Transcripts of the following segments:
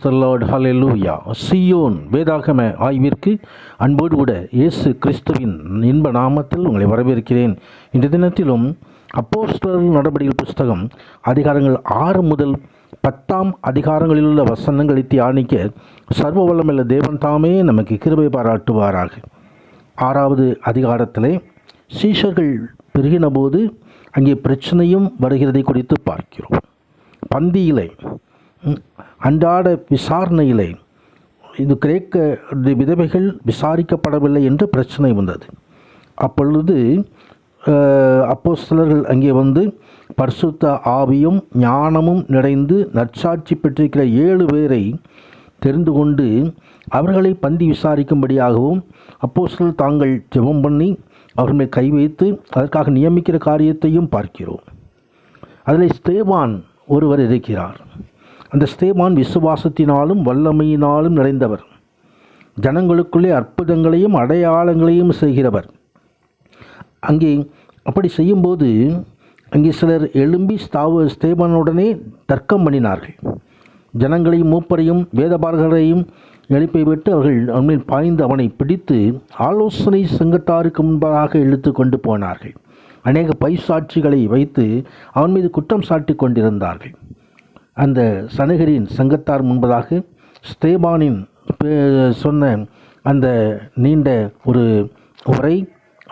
த Lord, ஹல்லேலூயா. Zion வேதாகம ஆய்விற்கு அன்போடு கூட இயேசு கிறிஸ்துவின் இன்ப நாமத்தில் உங்களை வரவேற்கிறேன். இந்த தினத்திலும் அப்போஸ்தலர் நடபடிகள் புஸ்தகம் அதிகாரங்கள் 6 முதல் 10 அதிகாரங்களிலுள்ள வசனங்களை தியானிக்க சர்வ வல்லமையுள்ள தேவன் தாமே நமக்கு கிருபை பாராட்டுவாராக. 6வது அதிகாரத்திலே சீஷர்கள் பெருகின போது அங்கே பிரச்சனையும் வருகிறதை குறித்து பார்க்கிறோம். பந்தியிலே அன்றாட விசாரணையிலே இது கிரேக்க விதவைகள் விசாரிக்கப்படவில்லை என்று பிரச்சனை வந்தது. அப்பொழுது அப்போஸ்தலர்கள் அங்கே வந்து பரிசுத்த ஆவியும் ஞானமும் நிறைந்து நற்சாட்சி பெற்றிருக்கிற 7 பேரை தெரிந்து கொண்டு அவர்களை பந்தி விசாரிக்கும்படியாகவும் அப்போஸ்தலர்கள் தாங்கள் ஜெபம் பண்ணி அவர்கள் மேல் கை வைத்து அதற்காக நியமிக்கிற காரியத்தையும் பார்க்கிறோம். அதில் ஸ்தேவான் ஒருவர் இருக்கிறார். அந்த ஸ்தேவான் விசுவாசத்தினாலும் வல்லமையினாலும் நிறைந்தவர், ஜனங்களுக்குள்ளே அற்புதங்களையும் அடையாளங்களையும் செய்கிறவர். அங்கே அப்படி செய்யும்போது அங்கே சிலர் எழும்பி ஸ்தேவானுடனே தர்க்கம் பண்ணினார்கள். ஜனங்களையும் மூப்பரையும் வேதபாரகரையும் எழுப்பி விட்டு அவர்கள் அவன் பாய்ந்து அவனை பிடித்து ஆலோசனை சங்கத்தாருக்கு முன்பாக இழுத்து கொண்டு போனார்கள். அநேக பைசாட்சிகளை வைத்து அவன் மீது குற்றம் சாட்டி கொண்டிருந்தார்கள். அந்த சனகரின் சங்கத்தார் முன்பதாக ஸ்தேவானின் சொன்ன அந்த நீண்ட ஒரு உரை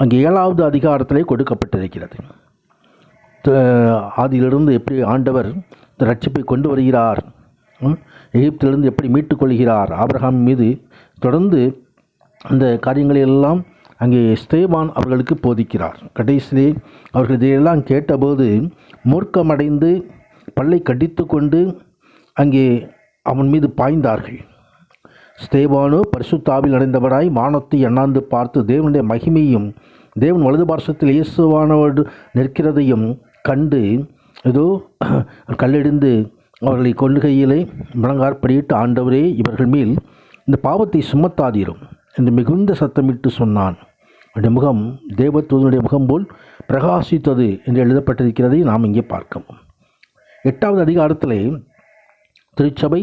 அங்கே 7வது அதிகாரத்திலே கொடுக்கப்பட்டிருக்கிறது. ஆதியிலிருந்து எப்படி ஆண்டவர் ரட்சிப்பை கொண்டு வருகிறார், எகிப்திலிருந்து எப்படி மீட்டுக்கொள்கிறார் ஆபிரகாம் மீது தொடர்ந்து அந்த காரியங்களெல்லாம் அங்கே ஸ்தேவான் அவர்களுக்கு போதிக்கிறார். கடைசியிலே அவர்கள் இதையெல்லாம் கேட்டபோது மூர்க்கமடைந்து பல்லை கடித்து கொண்டு அங்கே அவன் மீது பாய்ந்தார்கள். ஸ்தேவானோ பரிசுத்த ஆவியில் அடைந்தவராய் வானத்தை அண்ணாந்து பார்த்து தேவனுடைய மகிமையும் தேவன் வலது பார்சத்தில் இயேசுவானோடு நிற்கிறதையும் கண்டு ஏதோ கல்லெடுந்து அவர்களை கொள்கையிலே முழங்காற்படியிட்டு, ஆண்டவரே இவர்கள் மேல் இந்த பாவத்தை சுமத்தாதீரும் என்று மிகுந்த சத்தமிட்டு சொன்னான். அவருடைய முகம் தேவதூதனுடைய முகம் போல் பிரகாசித்தது என்று எழுதப்பட்டிருக்கிறதை நாம் இங்கே பார்க்கிறோம். 8வது அதிகாரத்திலே திருச்சபை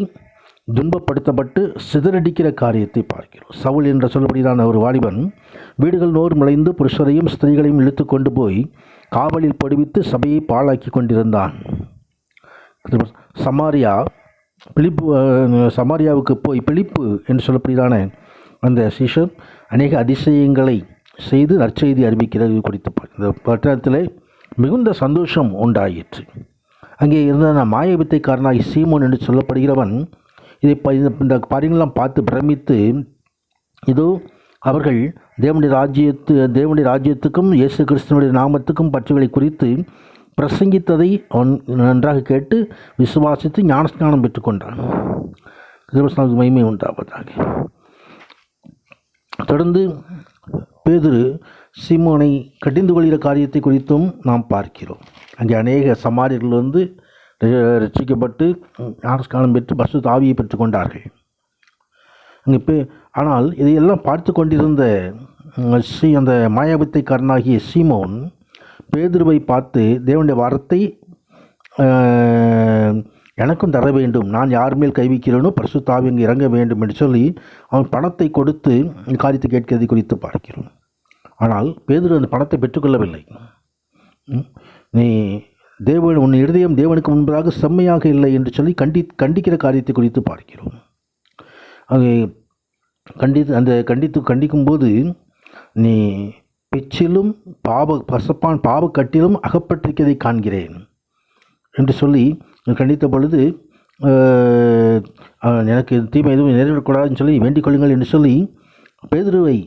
துன்பப்படுத்தப்பட்டு சிதறடிக்கிற காரியத்தை பார்க்கிறோம். சவுல் என்ற சொல்லப்படியான ஒரு வாலிபன் வீடுகள் நோர் நுழைந்து புருஷரையும் ஸ்திரீகளையும் இழுத்து கொண்டு போய் காவலில் படுவித்து சபையை பாழாக்கி கொண்டிருந்தான். சமாரியாவுக்கு போய் பிலிப்பு என்று சொல்லப்படுகிறான அந்த சீஷர் அநேக அதிசயங்களை செய்து நற்செய்தி அறிவிக்கிறது குறித்து இந்த பட்டணத்தில் மிகுந்த சந்தோஷம் உண்டாயிற்று. அங்கே இருந்த மாயவித்தைக்காரனாகி சீமோன் என்று சொல்லப்படுகிறவன் இதை இந்த காரியங்கள்லாம் பார்த்து பிரமித்து, இதோ அவர்கள் தேவனுடைய ராஜ்யத்துக்கும் இயேசு கிறிஸ்துவனுடைய நாமத்துக்கும் பற்றுகளை குறித்து பிரசங்கித்ததை அவன் நன்றாக கேட்டு விசுவாசித்து ஞானஸ்நானம் பெற்றுக்கொண்டான். மகிமை உண்டாவதாக. தொடர்ந்து பேதுரு சீமோனை கடிந்து கொள்கிற காரியத்தை குறித்தும் நாம் பார்க்கிறோம். அங்கே அநேக சமாரியர்கள் வந்து ரட்சிக்கப்பட்டு ஞானஸ்நானம் பெற்று பரிசுத்த ஆவியை பெற்றுக்கொண்டார்கள். அங்கே ஆனால் இதையெல்லாம் பார்த்து கொண்டிருந்த அந்த மாயாவித்தைக்காரனாகிய சீமோன் பேதுருவை பார்த்து தேவனுடைய வார்த்தை எனக்கும் தர வேண்டும், நான் யார் மேல் கை வைக்கிறேனோ பரிசுத்த ஆவி இங்கே இறங்க வேண்டும் என்று சொல்லி அவன் பணத்தை கொடுத்து காரியத்தை கேட்கிறதை குறித்து பார்க்கிறோம். ஆனால் பேதுரு அந்த பணத்தை பெற்றுக்கொள்ளவில்லை. நீ உன் இருதயம் தேவனுக்கு முன்பதாக செம்மையாக இல்லை என்று சொல்லி கண்டிக்கிற காரியத்தை குறித்து பார்க்கிறோம். அங்கே கண்டிக்கும்போது நீ பிச்சிலும் பாவக்கட்டிலும் அகப்பட்டிருக்கிறதை காண்கிறேன் என்று சொல்லி கண்டித்த பொழுது எனக்கு தீமை எதுவும் நிறைவேறக்கூடாதுன்னு சொல்லி வேண்டிக் கொள்ளுங்கள் என்று சொல்லி பேதுருவை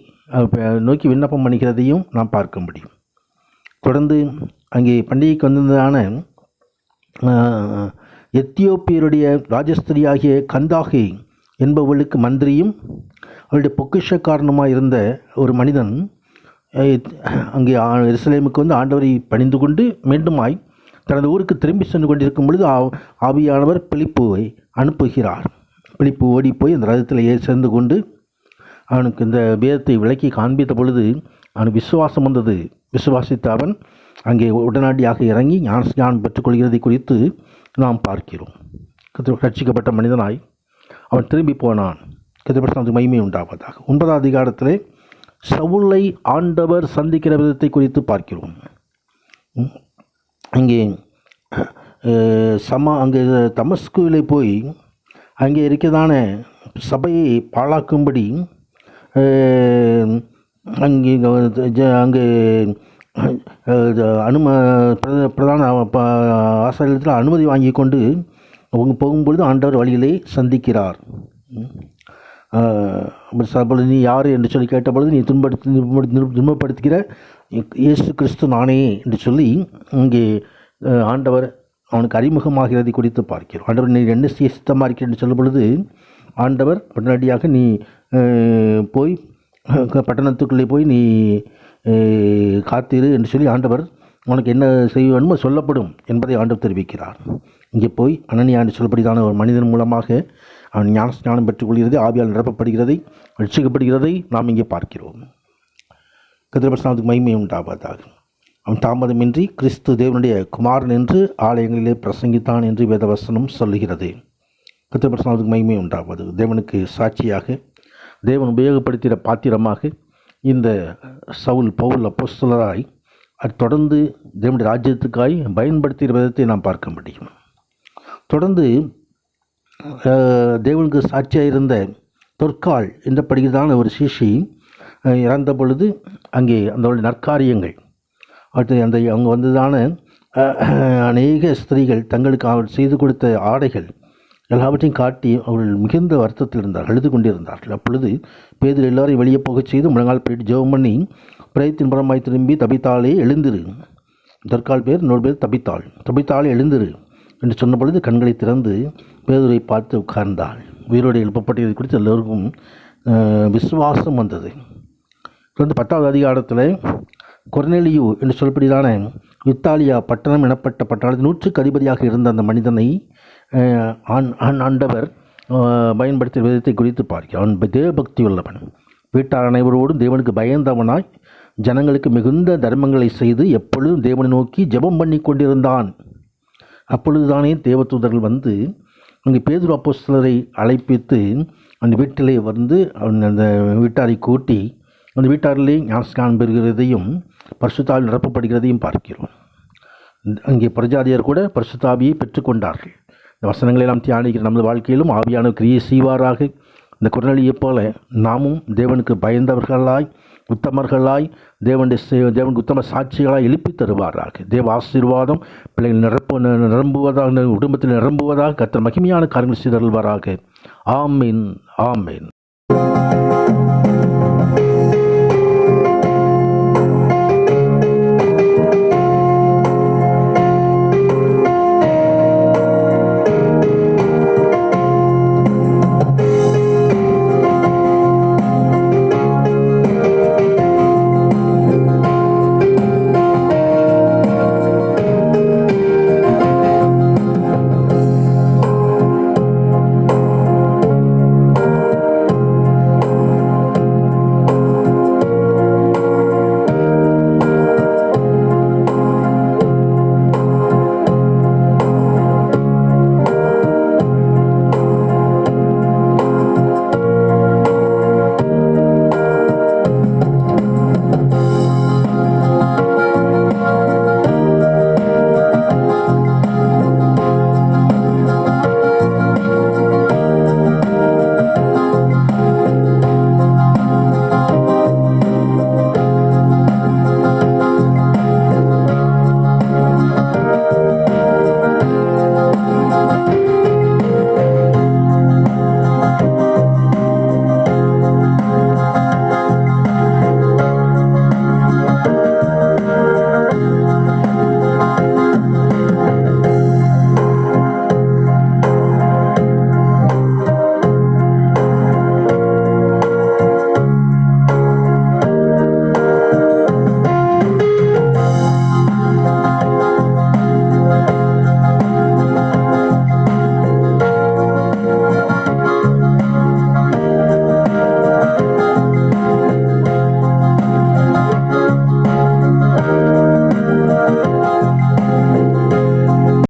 நோக்கி விண்ணப்பம் பண்ணிக்கிறதையும் நாம் பார்க்க முடியும். தொடர்ந்து அங்கே பண்டிகைக்கு வந்திருந்ததான எத்தியோப்பியருடைய ராஜஸ்திரியாகிய கந்தாகே என்பவளுக்கு மந்திரியும் அவளுடைய பொக்கிஷக்காரனுமாக இருந்த ஒரு மனிதன் அங்கே எருசலேமுக்கு வந்து ஆண்டவரை பணிந்து கொண்டு மீண்டுமாய் தனது ஊருக்கு திரும்பி சென்று கொண்டிருக்கும் பொழுது ஆவியானவர் பிலிப்புவை அனுப்புகிறார். பிலிப்பு ஓடி போய் அந்த ரதத்தில் சேர்ந்து கொண்டு அவனுக்கு இந்த வேதத்தை விளக்கி காண்பித்த பொழுது அவனுக்கு விசுவாசம் வந்தது. விசுவாசித்த அவன் அங்கே உடனடியாக இறங்கி ஞானம் பெற்றுக்கொள்கிறதை குறித்து நாம் பார்க்கிறோம். ரட்சிக்கப்பட்ட மனிதனாய் அவன் திரும்பி போனான். கர்த்தருடைய மகிமை உண்டாவதாக. 9ஆம் அதிகாரத்திலே சவுலை ஆண்டவர் சந்திக்கிற விதத்தை குறித்து பார்க்கிறோம். அங்கே அங்கே தமஸ்குவிலே போய் அங்கே இருக்கிறதான சபையை பாழாக்கும்படி அங்கே பிரதான ஆசிரியத்தில் அனுமதி வாங்கி கொண்டு அவங்க போகும்பொழுது ஆண்டவர் வழியிலே சந்திக்கிறார். நீ யார் என்று சொல்லி கேட்டபொழுது, நீ துன்பப்படுத்துகிற இயேசு கிறிஸ்து நானே என்று சொல்லி இங்கே ஆண்டவர் அவனுக்கு அறிமுகமாகிறதை குறித்து பார்க்கிறோம். ஆண்டவர் நீ என்ன சித்தமாக இருக்கிற என்று சொல்லும் பொழுது ஆண்டவர் உடனடியாக நீ போய் பட்டணத்துக்குள்ளே போய் நீ காத்திரு என்று சொல்லி ஆண்டவர் உனக்கு என்ன செய்ய வேண்டுமோ சொல்லப்படும் என்பதை ஆண்டவர் தெரிவிக்கிறார். இங்கே போய் அனனியா என்று சொல்லப்படிதான ஒரு மனிதன் மூலமாக அவன் ஞானம் பெற்றுக்கொள்கிறது, ஆவியால் நிரப்பப்படுகிறதை, ரட்சிக்கப்படுகிறதை நாம் இங்கே பார்க்கிறோம். கர்த்தருடைய மகிமை உண்டாவதாக. அவன் தாமதமின்றி கிறிஸ்து தேவனுடைய குமாரன் என்று ஆலயங்களிலே பிரசங்கித்தான் என்று வேதவசனம் சொல்லுகிறது. கர்த்தருடைய மகிமை உண்டாவது. தேவனுக்கு சாட்சியாக தேவன் உபயோகப்படுத்திய பாத்திரமாக இந்த பவுல் அப்போஸ்தலராய் தொடர்ந்து தேவனுடைய ராஜ்யத்துக்காய் பயன்படுத்திய விதத்தை நாம் பார்க்க முடியும். தொடர்ந்து தேவனுக்கு சாட்சியாக இருந்த தொற்கால் என்றப்படுகிறதான ஒரு சிஷி இறந்த பொழுது அங்கே அந்த நற்காரியங்கள் அந்த அவங்க வந்ததான அநேக ஸ்திரீகள் தங்களுக்கு அவர் செய்து கொடுத்த ஆடைகள் எல்லாவற்றையும் காட்டி அவர்கள் மிகுந்த வருத்தத்தில் இருந்தார்கள், அழுது கொண்டிருந்தார்கள். அப்பொழுது பேதுரு எல்லாரையும் வெளியே போகச் செய்து முழங்கால் போயிட்டு ஜெபம் பண்ணி பிரயத்தின் புறமாய் திரும்பி தபித்தாளே எழுந்திரு, தற்கால் பேர் இன்னொரு பேர் தபித்தாளே எழுந்திரு என்று சொன்ன பொழுது கண்களை திறந்து பேதுரை பார்த்து உட்கார்ந்தாள். உயிரோடு எழுப்பப்பட்டதை குறித்து எல்லோருக்கும் விசுவாசம் வந்தது. தொடர்ந்து 10ஆவது அதிகாரத்தில் கொர்நேலியு என்று சொல்லப்படிதான இத்தாலியா பட்டணம் எனப்பட்ட பட்டணத்தில் 100க்கு அதிபதியாக இருந்த அந்த மனிதனை ஆண்டவர் பயன்படுத்திய விதத்தை குறித்து பார்க்கிறார். அவன் தேவபக்தி உள்ளவன், வீட்டார் அனைவரோடும் தேவனுக்கு பயந்தவனாய் ஜனங்களுக்கு மிகுந்த தர்மங்களை செய்து எப்பொழுதும் தேவனை நோக்கி ஜெபம் பண்ணி கொண்டிருந்தான். அப்பொழுதுதானே தேவதூதர்கள் வந்து அங்கே பேதுரு அப்போஸ்தலரை அழைப்பித்து அந்த வீட்டிலே வந்து அந்த வீட்டாரை கூட்டி அந்த வீட்டாரிலே ஞானஸ்நானம் பெறுகிறதையும் பரிசுத்தாவில் நிரப்பப்படுகிறதையும் பார்க்கிறோம். அங்கே பிரஜாதியர் கூட பரிசுத்தாவியை பெற்றுக்கொண்டார்கள். இந்த வசனங்களை நாம் தியானிக்கிற நமது வாழ்க்கையிலும் ஆவியான கிரியை செய்வாராக. இந்த கொர்நேலியைப் போல நாமும் தேவனுக்கு பயந்தவர்களாய் உத்தமர்களாய் தேவனுக்கு உத்தம சாட்சிகளாய் எழுப்பி தருவாராக. தேவ ஆசீர்வாதம் பிள்ளைகள் நிரம்புவதாக, குடும்பத்தில் நிரம்புவதாக, கர்த்தர் மகிமையான காரியங்கள் செய்தருள்வாராக. ஆமீன், ஆமீன்.